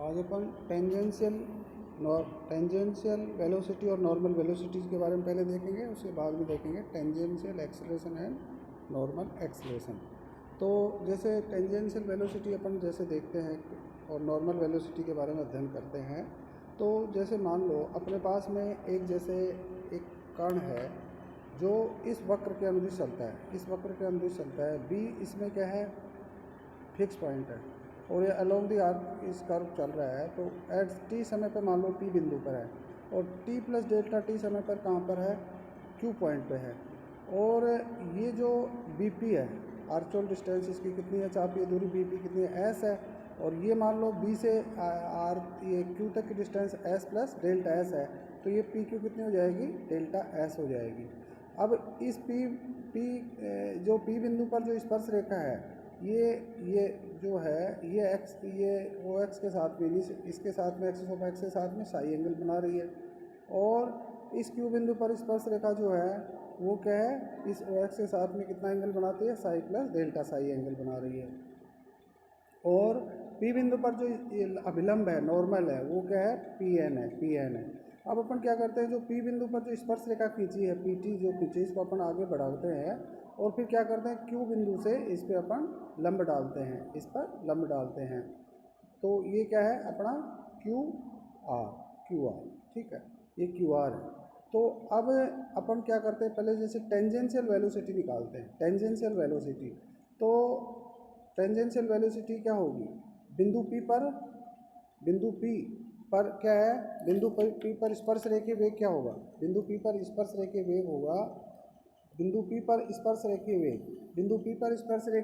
आज अपन tangential velocity और normal velocities के बारे में पहले देखेंगे, उसके बाद में देखेंगे tangential acceleration and normal acceleration. तो जैसे टेंजेंशियल वेलोसिटी अपन जैसे देखते हैं और नॉर्मल वेलोसिटी के बारे में अध्ययन करते हैं, तो जैसे मान लो अपने पास में एक कण है जो इस वक्र के अनुदिश चलता है, बी इसमें क्या है, फिक्स पॉइंट है और ये अलोंग द आर्क इस कर्व चल रहा है। तो एट टी समय पर मान लो पी बिंदु पर है और टी प्लस डेल्टा टी समय पर कहाँ पर है, क्यू पॉइंट पे है। और ये जो बी पी है, आर्चुअल डिस्टेंस इसकी कितनी है, चापीय दूरी बी पी कितनी है, एस है। और ये मान लो बी से आर ये क्यू तक की distance S plus delta S है, तो ये पी क्यू कितनी हो जाएगी, डेल्टा एस हो जाएगी। अब इस जो पी बिंदु पर जो स्पर्श रेखा है, ये जो है ये ओ एक्स के साथ में इसके साथ में एक्सिस ऑफ एक्स के साथ में साई एंगल बना रही है। और इस क्यू बिंदु पर स्पर्श रेखा जो है वो क्या है, इस ओ एक्स के साथ में कितना एंगल बनाती है, Sai plus delta Sai angle बना रही है। और पी बिंदु पर जो अभिलंब है, नॉर्मल है, वो क्या है, पी एन है। अब अपन क्या करते हैं, जो पी बिंदु पर जो स्पर्श रेखा खींची है, पी टी जो खींची, इसको अपन आगे बढ़ाते हैं और फिर क्या करते हैं, क्यू बिंदु से इस पर अपन लंब डालते हैं, तो ये क्या है अपना क्यू आर, ठीक है, ये क्यू आर है। तो अब अपन क्या करते हैं, पहले जैसे टेंजेंशियल वेलोसिटी निकालते हैं। टेंजेंशियल वेलोसिटी क्या होगी, बिंदु पी पर क्या है, बिंदु पी पर स्पर्श रेखीय वेग क्या होगा, बिंदु पी पर स्पर्श रेखीय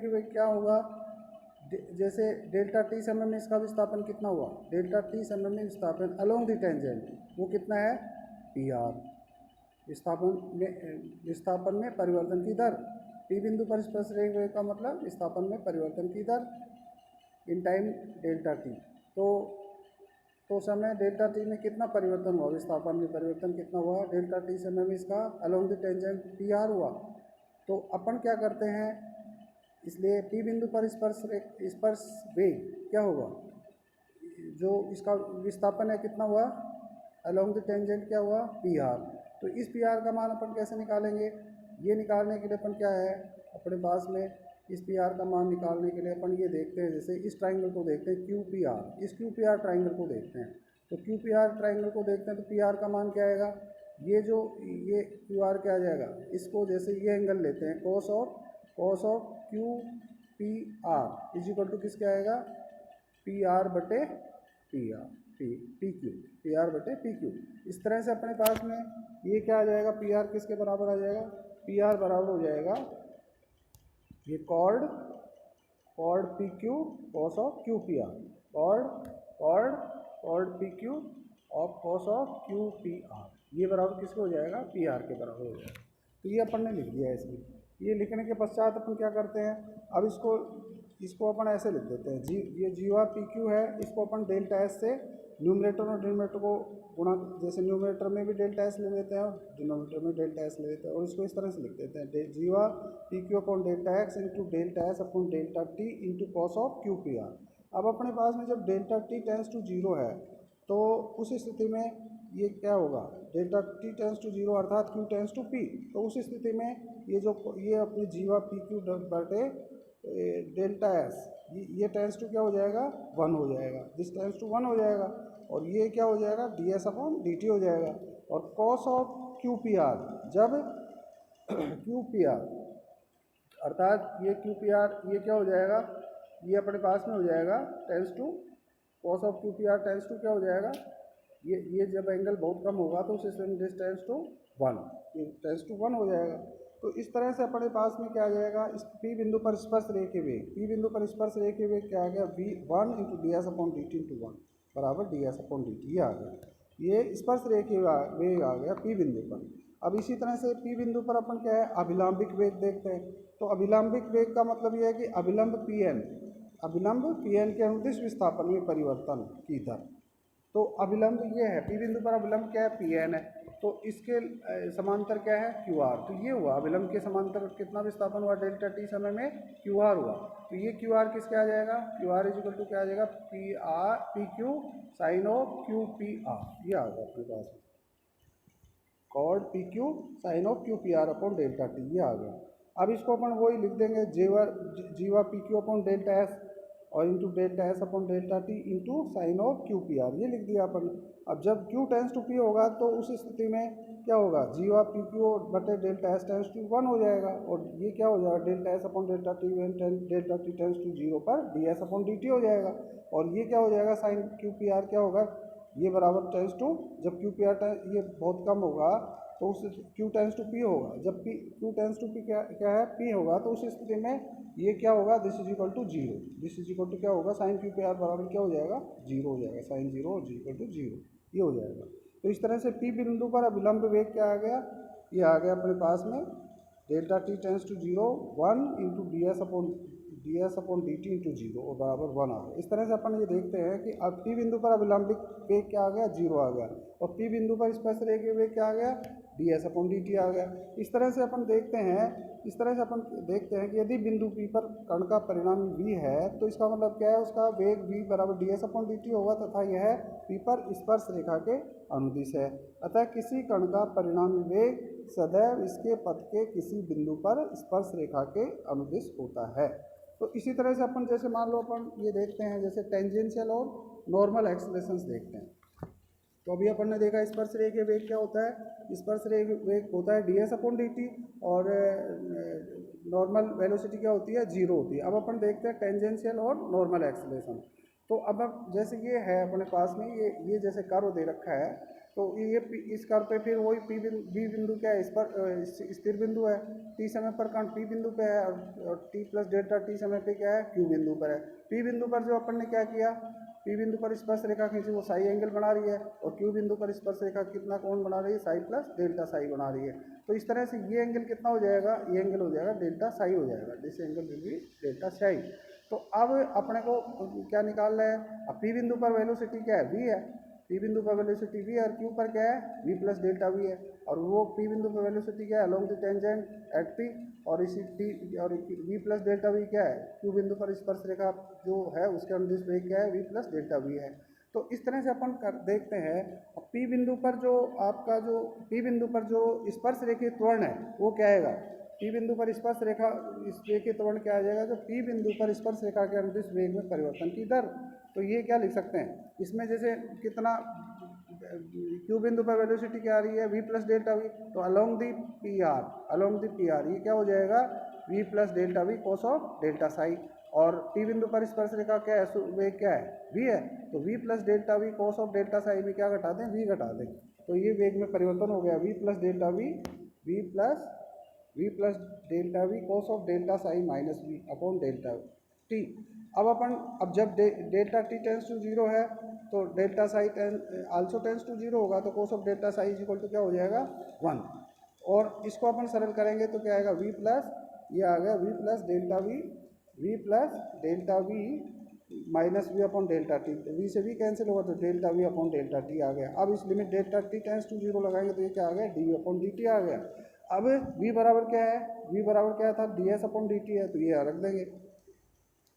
वेग क्या होगा, जैसे डेल्टा टी समय में इसका विस्थापन कितना हुआ, डेल्टा टी समय में विस्थापन अलोंग द टेंजेंट वो कितना है, पी आर। विस्थापन में परिवर्तन की दर, पी बिंदु पर स्पर्श रेखा वेग का मतलब विस्थापन में परिवर्तन की दर इन टाइम डेल्टा टी। तो समय डेल्टा टी में कितना परिवर्तन हुआ, विस्थापन में परिवर्तन कितना हुआ, डेल्टा टी समय में इसका along the tangent P R हुआ। तो अपन क्या करते हैं, इसलिए पी बिंदु पर स्पर्श वेग क्या होगा, जो इसका विस्थापन है कितना हुआ, अलोंग द टेंजेंट क्या हुआ, पी आर। तो इस पी आर का मान अपन कैसे निकालेंगे, ये निकालने के लिए अपन क्या है अपने पास में, इस पी आर का मान निकालने के लिए अपन ये देखते हैं, जैसे इस ट्राइंगल को देखते हैं क्यू पी आर, इस क्यू पी आर ट्राइंगल को देखते हैं। तो क्यू पी आर ट्राइंगल को देखते हैं तो पी आर का मान क्या आएगा, ये क्यू आर क्या आ जाएगा, इसको जैसे ये एंगल लेते हैं, cos of Q P R is equal to किस क्या आएगा, पी आर बटे पी आर, पी आर बटे पी क्यू। इस तरह से अपने पास में ये क्या आ जाएगा, पी आर किसके बराबर आ जाएगा, पी आर बराबर हो जाएगा ये chord P Q cos of Q P R, chord P Q of cos of Q P R, ये बराबर किसके हो जाएगा, पी आर के बराबर हो जाएगा। तो ये अपन ने लिख दिया है इसमें। ये लिखने के पश्चात अपन क्या करते हैं, अब इसको अपन ऐसे लिख देते हैं, ये जी आर पी क्यू है, इसको अपन डेल्टा एस से न्यूमरेटर और डिनोमिनेटर को गुणा, जैसे न्यूमरेटर में भी डेल्टा एस ले लेते हैं और डिनोमिनेटर में डेल्टा एस ले लेते हैं, और इसको इस तरह से लिख देते हैं, जी R P Q upon delta x into delta S upon delta t into cos of Q P R. अब अपने पास में जब delta T tends to zero है, तो उस स्थिति में ये क्या होगा, delta T tends to zero अर्थात क्यू टेंस टू पी, तो उस स्थिति में ये अपनी जीवा पी क्यू बटे डेल्टा एस, ये टेंस टू क्या हो जाएगा, 1 हो जाएगा, दिस टेंस टू 1 हो जाएगा, और ये क्या हो जाएगा, D S upon D T हो जाएगा। और cos of Q P are, जब क्यू पी आर अर्थात ये क्यू पी आर ये क्या हो जाएगा, ये अपने पास में हो जाएगा tends to, cos of Q P R tends to क्या हो जाएगा, ये जब एंगल बहुत कम होगा तो उस दिस टेंस टू 1, ये टेंस टू 1 हो जाएगा। तो इस तरह से अपने पास में क्या आ जाएगा, इस पी बिंदु पर स्पर्श रेखीय वेग क्या आ गया, V 1 into D S upon D T into 1 बराबर D S upon D T, ये आ गया, ये स्पर्श रेखीय वेग आ गया पी बिंदु पर। अब इसी तरह से पी बिंदु पर अपन क्या है, अभिलंबिक वेग देखते हैं। तो अभिलंबिक वेग का मतलब ये है कि अभिलंब पी एन के अनुदिश विस्थापन में परिवर्तन की दर। तो अभिलंब ये है, पी बिंदु पर अभिलंब क्या है, पी एन है, तो इसके समांतर क्या है क्यू आर। तो ये हुआ अभिलंब के समांतर कितना विस्थापन हुआ डेल्टा टी समय में क्यू आर हुआ। तो ये क्यू आर किसके आ जाएगा, Q R is equal to क्या आ जाएगा P Q sine of Q P R, ये आ गया अपने पास कॉड P Q sine of Q P R upon delta t, ये आ गया। अब इसको अपन वही लिख देंगे जीवा P Q upon delta s और into delta S upon delta t into sine of Q P R, ये लिख दिया अपन। अब जब क्यू टेंस टू पी होगा तो उस स्थिति में क्या होगा, जीवा पी क्यू बटे डेल्टा एस टेंस टू 1 हो जाएगा और ये क्या हो जाएगा delta S upon delta T delta T tends to 0 पर D S upon D T हो जाएगा। और ये क्या हो जाएगा साइन क्यू पी आर क्या होगा, ये बराबर टेंस टू, जब क्यू पी आर ये बहुत कम होगा तो उस क्यू टेंस टू पी होगा, जब P Q tends to P क्या है पी होगा, तो उस स्थिति में ये क्या होगा this is equal to zero, this is equal to क्या होगा साइन क्यू पी आर बराबर क्या हो जाएगा जीरो हो जाएगा, साइन जीरो और जी इक्वल टू जीरो, ये हो जाएगा। तो इस तरह से पी बिंदु पर अभिलंब वेग क्या आ गया, ये आ गया अपने पास में delta T tends to zero 1 into D S upon D T into zero और बराबर 1 आ गया। इस तरह से अपन ये देखते हैं कि अब पी बिंदु पर अभिलंबिक वेग क्या आ गया जीरो आ गया और पी बिंदु पर स्पर्शरेखीय वेग क्या आ गया d S upon D t आ गया। इस तरह से अपन देखते हैं कि यदि बिंदु पी पर कण का परिणाम v है तो इसका मतलब क्या है, उसका वेग v बराबर D S upon D T होगा तथा यह पी पर स्पर्श रेखा के अनुदिश है। अतः किसी कण का परिणामी वेग सदैव इसके पथ के किसी बिंदु पर स्पर्श रेखा के अनुदिश होता है। तो इसी तरह से अपन जैसे मान लो अपन ये देखते हैं जैसे टेंजेंशियल और नॉर्मल एक्सेलरेशंस देखते हैं। तो अभी अपन ने देखा स्पर्श रेखीय वेग क्या होता है, स्पर्श रेखीय वेग होता है D S upon D T और नॉर्मल वेलोसिटी क्या होती है जीरो होती है। अब अपन देखते हैं टेंजेंशियल और नॉर्मल एक्सेलरेशन। तो अब जैसे ये है अपने पास में ये जैसे कर्व दे रखा है, तो ये इस कर्व पे फिर वही बी बिंदु क्या है, इस पर स्थिर बिंदु है, टी समय पर कण पी बिंदु पे है और टी प्लस डेल्टा टी समय पे क्या है क्यू बिंदु पर है। पी बिंदु पर जो अपन ने क्या किया, पी बिंदु पर स्पर्श रेखा खींची वो साई एंगल बना रही है और क्यू बिंदु पर स्पर्श रेखा कितना कोण बना रही है, साई प्लस डेल्टा साई बना रही है। तो इस तरह से ये एंगल कितना हो जाएगा, ये एंगल हो जाएगा डेल्टा साई हो जाएगा, this angle will be delta psi. तो अब अपने को क्या निकालना है, अब पी बिंदु पर वेलोसिटी क्या है v है, पी बिंदु पर वेलोसिटी v है और क्यू पर क्या है v प्लस डेल्टा v है और वो पी बिंदु पर वेलोसिटी क्या है along the tangent at p और इसी टी और v प्लस डेल्टा v क्या है क्यू बिंदु पर स्पर्श रेखा जो है उसके अनुदिश वेग क्या है v प्लस डेल्टा v है। तो इस तरह से अपन देखते हैं पी बिंदु पर जो आपका जो पी बिंदु पर जो स्पर्श रेखीय त्वरण है वो क्या आएगा, पी बिंदु पर स्पर्श रेखा इस रेखीय त्वरण क्या आ जाएगा, जो पी बिंदु पर स्पर्श रेखा के अनुदिश वेग में परिवर्तन की दर। तो ये क्या लिख सकते हैं इसमें, जैसे कितना क्यू बिंदु पर वेलोसिटी क्या आ रही है v प्लस डेल्टा वी, तो अलोंग दी पी आर ये क्या हो जाएगा v plus delta V cos of delta Sai. और टी बिंदु पर स्पर्श रेखा क्या है वेग क्या है v है, तो v plus delta V cos of delta Sai में क्या घटा दें v घटा दें, तो ये वेग में परिवर्तन हो गया v plus delta V cos of delta psi minus we upon delta T. अब जब delta T tends to zero है तो delta psi also tends to zero होगा, तो cos of delta psi is equal to क्या हो जाएगा 1। और इसको अपन सरल करेंगे तो क्या आएगा v प्लस ये आ गया v plus delta v minus we upon delta t, v से वी कैंसिल होगा तो delta v upon delta t आ गया। अब इस limit delta T tends to zero लगाएंगे तो ये क्या आ गया डी अपॉन डी टी आ गया। अब v बराबर क्या है, v बराबर क्या था D S upon D T है, तो ये रख देंगे।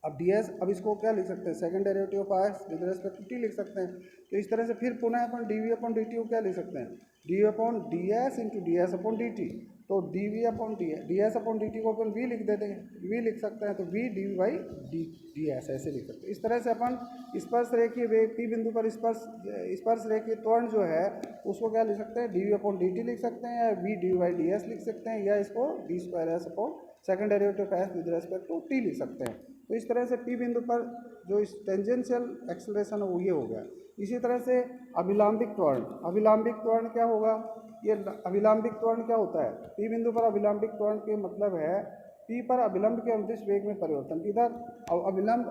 अब डी एस, अब इसको क्या लिख सकते हैं second derivative of r with respect to T लिख सकते हैं। तो इस तरह से फिर पुनः अपन d we upon D t को क्या लिख सकते हैं, d upon d s into D S upon D t. तो d we upon d S upon D t को अपन वी लिख देते हैं, वी लिख सकते हैं, तो V D V by D S ऐसे लिख सकते हैं। इस तरह से अपन स्पर्श रेखीय वेग पी बिंदु पर स्पर्श रेखीय त्वरण जो है उसको क्या लिख सकते हैं D we upon D T लिख सकते हैं या V D by D S लिख सकते हैं या इसको D square S upon second derivative of S with respect to T लिख सकते हैं। तो इस तरह से पी बिंदु पर जो इस टेंजेंशियल एक्सेलरेशन है वो ये हो गया। इसी तरह से अभिलंबिक त्वरण क्या होगा, ये अभिलंबिक त्वरण क्या होता है, पी बिंदु पर अभिलंबिक त्वरण के मतलब है पी पर अभिलंब के अनुदिश वेग में परिवर्तन की दर। और अभिलंब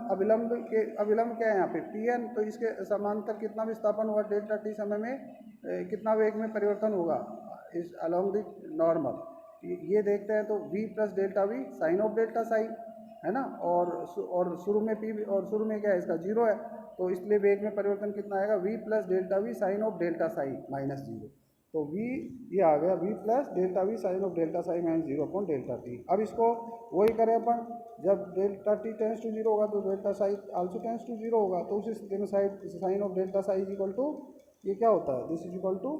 क्या है यहाँ पे पी एन, तो इसके समांतर कितना विस्थापन हुआ डेल्टा टी समय में कितना वेग में परिवर्तन होगा इस अलोंग द नॉर्मल, ये देखते हैं। तो v plus delta V sine of delta psi है ना, और शुरू में पी और शुरू में क्या है इसका जीरो है, तो इसलिए वेग में परिवर्तन कितना आएगा v plus delta V sine of delta psi minus zero. तो v ये आ गया v plus delta V sine of delta psi minus 0 upon delta T. अब इसको वही करें अपन, जब डेल्टा टी टेंस टू 0 होगा तो delta psi also tends to 0 होगा, तो उस स्थिति में sine of delta psi is equal to ये क्या होता है, this is equal to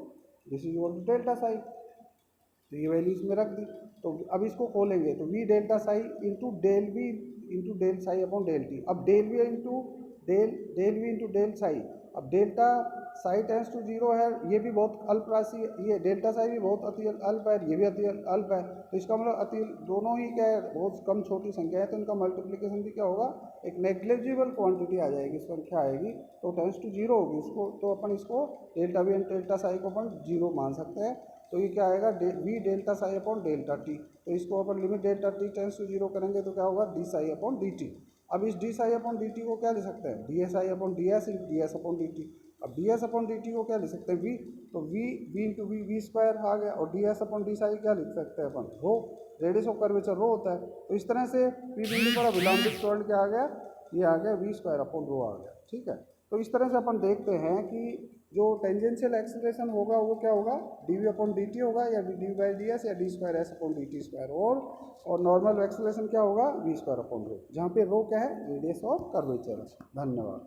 delta psi. तो ये वैल्यू इसमें रख दी। तो अब इसको खोलेंगे तो v delta psi into del v into del psi upon del t. अब del v into del v into del psi, अब डेल्टा साई टेंस टू 0 है, ये भी बहुत अल्प राशि है, ये डेल्टा साई भी बहुत अति अल्प है, ये भी अति अल्प है, तो इसका मतलब अति दोनों ही क्या है, बहुत कम छोटी संख्या है, तो इनका मल्टीप्लिकेशन भी क्या होगा, एक नेग्लिजिबल क्वांटिटी आ जाएगी, संख्या आएगी, तो टेंस टू 0 होगी इसको, तो अपन इसको delta we and delta Sai को अपन 0 मान सकते हैं। तो ये क्या आएगा, v delta psi upon delta t. तो इसको अपन limit delta T tends to 0 करेंगे तो क्या होगा, d psi upon D t. अब इस d psi upon D t को क्या लिख सकते हैं, d psi upon d s into D S upon D t. अब d S upon D t को क्या लिख सकते हैं, वी, तो वी इंटू वी स्क्वायर आ गया, और D S upon D Sai क्या लिख सकते हैं अपन, रो, रेडियस ऑफ कर्वेचर रो होता है। तो इस तरह से पी बिंदु पर अभिलंबित सॉल्ड क्या आ गया, ये आ गया वी स्क्वायर अपॉन रो आ गया, ठीक है। तो इस तरह से अपन देखते हैं कि जो टेंजेंशियल एक्सीलरेशन होगा वो क्या होगा, D we upon D T होगा, या डी बाई डी एस, या D square S upon D T square, और नॉर्मल एक्सीलरेशन क्या होगा, वी स्क्वायर अपॉन रो, जहाँ पे रो क्या है, रेडियस ऑफ कर्वेचर। धन्यवाद।